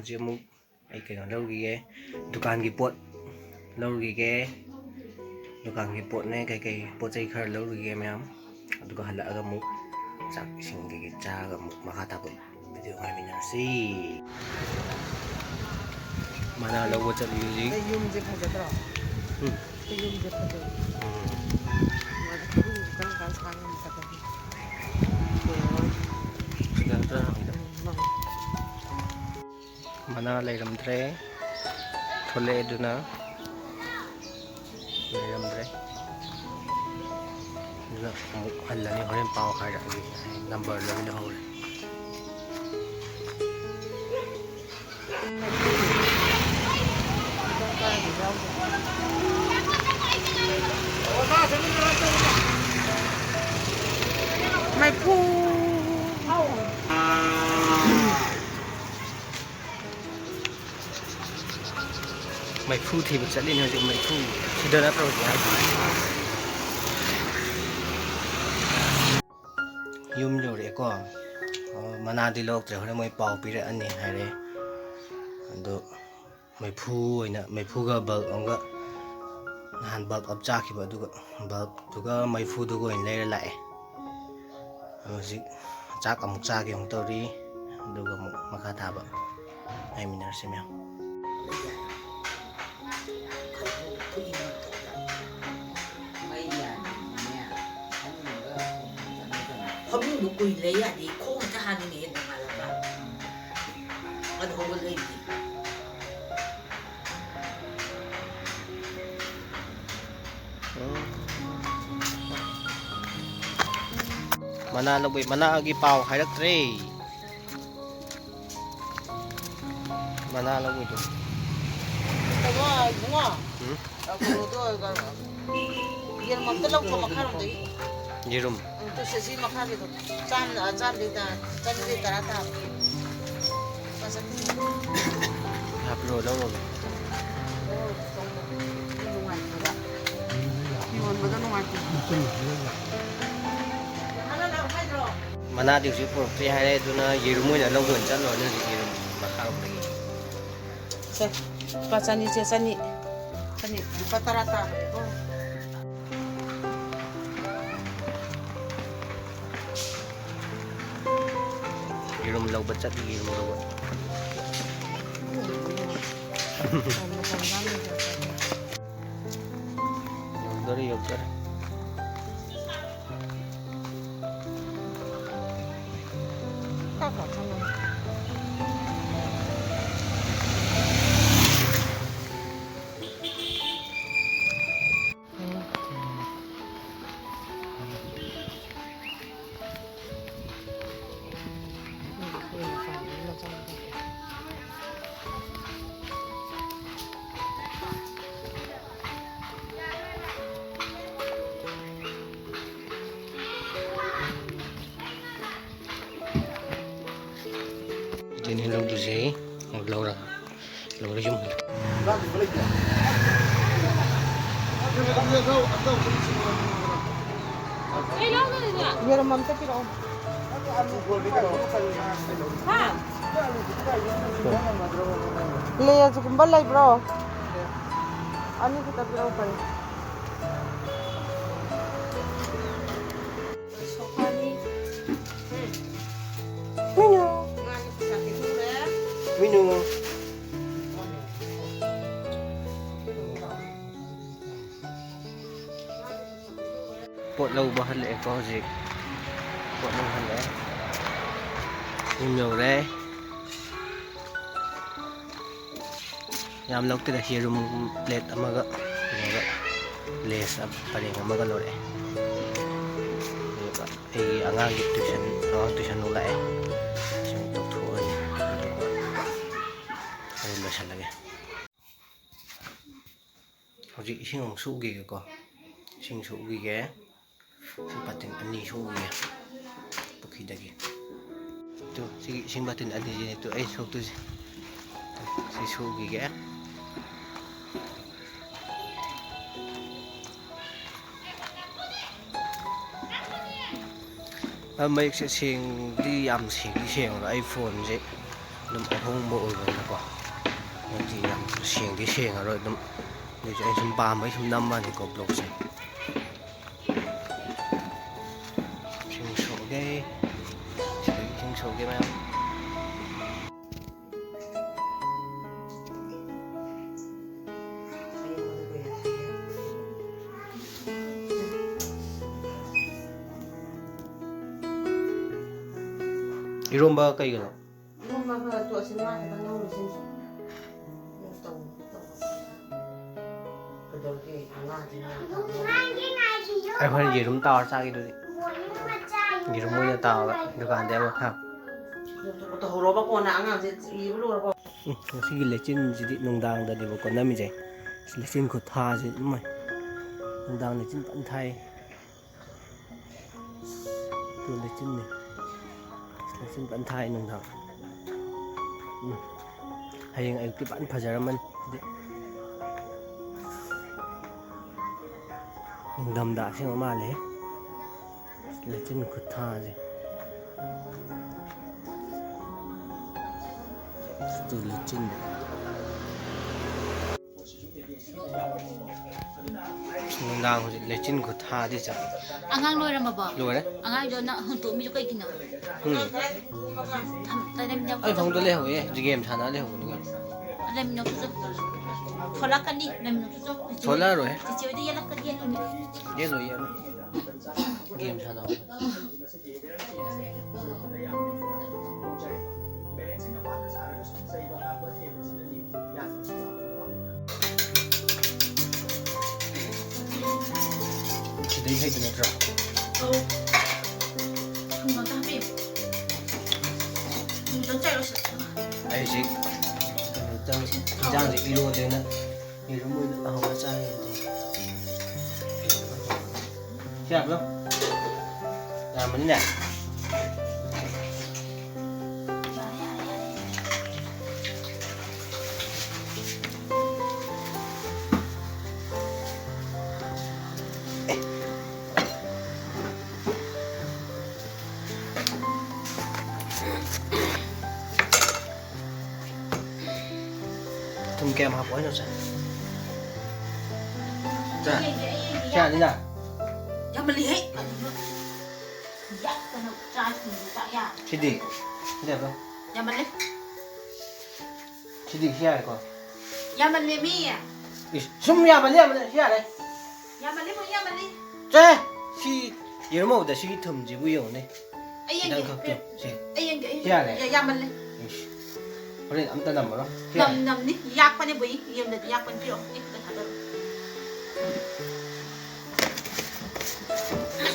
ꯍꯧꯖꯤꯛ ꯑꯃꯨꯛ ꯑꯩ ꯀꯩꯅꯣ ꯂꯧꯔꯨꯈꯤꯒꯦ ꯗꯨꯀꯥꯟꯒꯤ ꯄꯣꯠ ꯂꯧꯔꯨꯈꯤꯒꯦ ꯗꯨꯀꯥꯟꯒꯤ ꯄꯣꯠꯅꯦ ꯀꯩꯀꯩ ꯄꯣꯠ ꯆꯩ ꯈꯔ ꯂꯧꯔꯨꯈꯤꯒꯦ ꯃꯌꯥꯝ ꯑꯗꯨꯒ ꯍꯜꯂꯛꯑꯒ ꯑꯃꯨꯛ ꯆꯥꯛ ꯏꯁꯤꯡ ꯀꯩꯀꯩ ꯆꯥꯔꯒ ꯑꯃꯨꯛ ꯃꯈꯥ ꯇꯥꯕ ꯚꯤꯗꯤꯑꯣ ꯉꯥꯏꯃꯤꯟꯅꯔꯁꯤ ꯃꯅꯥ ꯂꯧꯕ ꯆꯠꯂꯤ ꯍꯧꯖꯤꯛ ꯌꯨꯝꯁꯦ ꯐꯖꯗ꯭ꯔꯣ ꯌꯨꯝꯁꯦ ꯐꯖꯩ ꯀꯔꯝ ꯀꯥꯟ ꯁꯥꯡꯉꯝꯒꯗꯒꯦ ꯃꯅꯥ ꯂꯩꯔꯝꯗ꯭ꯔꯦ ꯊꯣꯛꯂꯛꯑꯦ ꯑꯗꯨꯅ ꯂꯩꯔꯝꯗ꯭ꯔꯦ ꯑꯗꯨꯅ ꯑꯃꯨꯛ ꯍꯜꯂꯅꯤ ꯍꯣꯔꯦꯟ ꯄꯥꯎ ꯍꯥꯏꯔꯛꯑꯒꯦ ꯅꯝꯕꯔ ꯂꯣꯏ ꯂꯧꯍꯧꯔꯦ ꯃꯩꯐꯨ ꯃꯩꯐꯨ ꯊꯤꯕ ꯆꯠꯂꯤꯅꯤ ꯍꯧꯖꯤꯛ ꯃꯩꯐꯨ ꯁꯤꯗ ꯅꯠꯇ꯭ꯔꯣ ꯌꯨꯝ ꯌꯧꯔꯛꯑꯦꯀꯣ ꯃꯅꯥꯗꯤ ꯂꯧꯔꯛꯇ꯭ꯔꯦ ꯍꯣꯔꯦꯟ ꯃꯣꯏ ꯄꯥꯎ ꯄꯤꯔꯛꯑꯅꯤ ꯍꯥꯏꯔꯦ ꯑꯗꯣ ꯃꯩꯐꯨ ꯑꯣꯏꯅ ꯃꯩꯐꯨꯒ ꯕꯜꯕ ꯑꯃꯒ नहान बल्ब अब चाखिबा दुगा बल्ब दुगा मैफुदुगा ओइन लेरा लाए हजिक चाक अमुक चागे अमुक तौरी दुगा अमुक मखा थाबा आइमिनारसे म्याम फमुंग कुई ले यादी खोंग ta हानि ने नंगालबा अद होगल लेदी mana lobui mana agi pau hairatre mana lobui tu tama bunga aku do ga yerum amta law ko makharam dei yerum to sesi makhari do cham de da cham de tarata pasat haplo law lo mana di usi por pri hai du na yerum oina law gon chan lo ne yerum makha ro lagi se pasani se sani patarata yerum law bat chat yerum law dari yokar kakak sama ini law tu sei law ra yum yerum amta piro ha le aja kumbal lai bro ani kita piro pare Minum. Pot Louba hal lệ có gì? Pot Louba hal lệ. Nhiều đấy. Yam lâu từ Yerum plate amaga. Lace up paling amaga lore. Ay angang tuition nula eh. loisalage hojik ising ang sugi ko ising sugi ge simpatin ani sugi pukidagi tu si ising batin ani jini tu ay sok tu si sugi ge mayik se sing di yam sing di sing iPhone je ꯑꯗꯨꯝ ꯑꯍꯣꯡꯕ ꯑꯣꯏꯕꯅꯤꯅꯀꯣ ꯃꯣꯏꯗꯤ ꯌꯥꯝ ꯁꯦꯡꯗꯤ ꯁꯦꯡꯉꯔꯣꯏ ꯑꯗꯨꯝ ꯑꯗꯨꯁꯨ ꯑꯩ ꯁꯨꯝ ꯄꯥꯝꯕꯩ ꯁꯨꯝ ꯅꯝꯃꯅꯤꯀꯣ ꯕ꯭ꯂꯣꯛꯁꯦ ꯏꯁꯤꯡ ꯁꯣꯛꯑꯒꯦ ꯁꯤꯗꯒꯤ ꯏꯁꯤꯡ ꯁꯣꯛꯑꯒꯦ ꯃꯌꯥꯝ 이롬바 까이거나 이것만 또 아침마다 나오는 신수. 그저기 ai khoan yerum tao sa cái đấy yerum mới tao đó Dukan đấy mà ha 또 호로 받고 나 안가지 이불로 봐. cái 레진 gì nông đàng đó đi vào con nami vậy 레진 그 타지 정말 nông đàng 레진 반 thay 그 레진 này 레진 반 thay nông đàng hay anh cái bạn 파자라만 nông đã xem mà lấy 레진 그 타지 또 레진 nông hꯧꯖꯤꯛ 레진 그 타지 자 Angang lôi ra mà bỏ. rồi đấy Angang đó nó hơn tụi mình cho cây kia nào. Tại đem nhau. ai không tôi lấy hồi ấy game thằng nó lấy hồi nữa Đem nhau chút. Thôi lắc cái đi, đem nhau chút. thôi là rồi Chỉ chơi đi lắc cái đi. thế rồi game thằng nó chỉ đi hay từ nào rồi Không có tao biết. Mình cho chạy nó sẽ. ai gì trang gì luôn đấy nè thì nó mới không có sai gì chẹp không làm cái này thùng kem học ấy nó sẽ chả đi nào Ya beli hết. Ya kan trai cùng tak ya. chị đi đẹp không Ya beli. chị đi xe này con Ya beli mi ya. sum nhà mà xe này Ya beli mo ya beli. 쟤 시 이러면 시 틈지 부여네 Ai đang yang khóc ke. kiểu Ai yang ke. Ya này. Ya beli. 그래 아무튼 안 먹어 Nam nam ni yak pa ni bui. Yem de yak pa pio. Ik ka thada.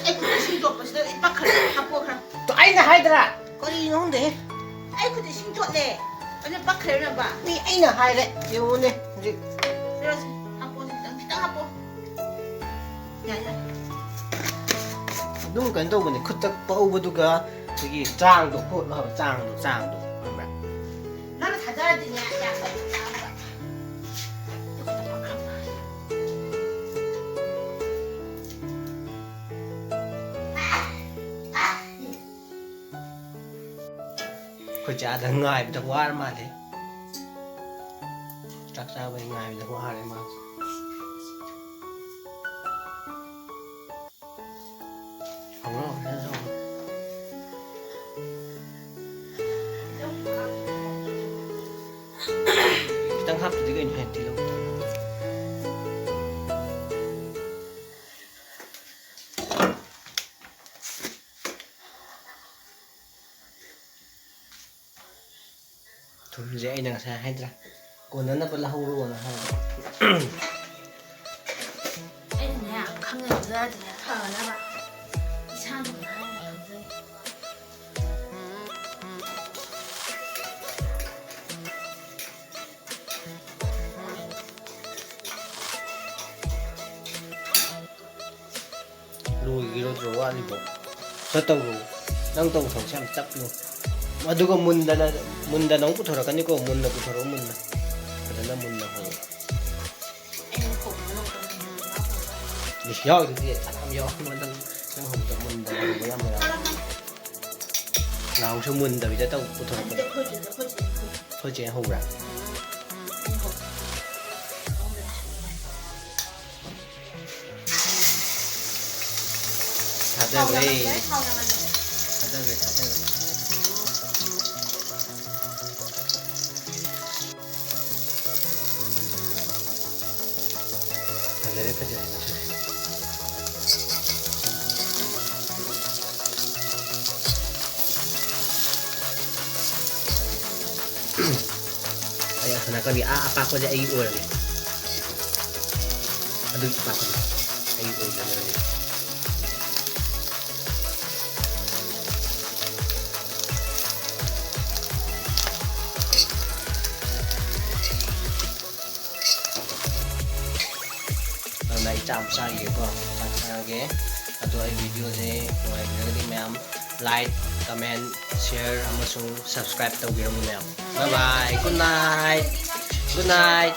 Ai ku sing dot pas de pa khra ha po khra. 또 아이나 하이더라 Kori no hunde. Ai ku de sing dot le. Ani pa khra na ba. 이 아이나 하이래 요네 이제 Terus hapo tang hapo. Ya ya. 눈 간도 보니 그딱 빠우버도가 저기 짱도 콧 짱도 그러면 나는 다 자야 되냐? 야, 그 자다 nga이부터 와 말해 딱 잡아 nga이부터 와 하래 마 그래서 đang hấp thì cái này thì lâu thôi dễ nè sao hay ra còn nó vẫn là hâu luôn là hâu Ai nhà không ngờ ra thì thở ra bạn. Sao được này? lùi cái đồ rồi đi bộ sao tàu rồi đang tàu phòng xem tấp luôn mà đứa con mun đã nóng bút thở cái này có mun là bút thở mun là cái đó là mun là hồ Em khổ nó đi theo thì làm do mun đang hồng tập mun đang mấy em rồi ꯅꯍꯥꯟꯁꯨ ꯃꯨꯟꯗꯕꯤꯗ ꯇꯧ ꯄꯨꯊꯣꯔꯛꯄꯗꯣ ꯑꯩꯈꯣꯏ ꯑꯩꯈꯣꯏ ꯆꯦ ꯍꯧꯕ꯭ꯔꯥ ꯊꯥꯗꯈ꯭ꯔꯦ ꯊꯥꯗꯈ꯭ꯔꯦ ꯐꯖꯔꯦ ꯑꯩ ꯑꯁꯣꯅꯥꯀꯟꯒꯤ ꯑꯄꯥꯛꯄꯁꯦ ꯑꯩꯒꯤ ꯑꯣꯏꯔꯒꯦ ꯑꯗꯨꯒꯤ ꯑꯄꯥꯛꯄꯗꯣ ꯑꯩꯒꯤ ꯑꯣꯏꯒꯅꯤ ꯑꯗꯨꯅ ꯑꯩ ꯆꯥꯛ ꯆꯥꯒꯦꯀꯣ ꯆꯥꯛ ꯆꯥꯔꯒꯦ ꯑꯗꯣ ꯑꯩ ꯚꯤꯗꯤꯑꯣꯁꯦ ꯅꯨꯡꯉꯥꯏꯕꯤꯔꯒꯗꯤ ꯃꯌꯥꯝ ꯂꯥꯏꯛ ꯀꯃꯦꯟ ꯁꯤꯌꯔ ꯑꯃꯁꯨꯡ ꯁꯕꯁꯀ꯭ꯔꯥꯏꯕ ꯇꯧꯕꯤꯔꯝꯃꯨ ꯃꯌꯥꯝ ꯕꯥꯏ ꯕꯥꯏ ꯒꯨꯗ ꯅꯥꯏꯠ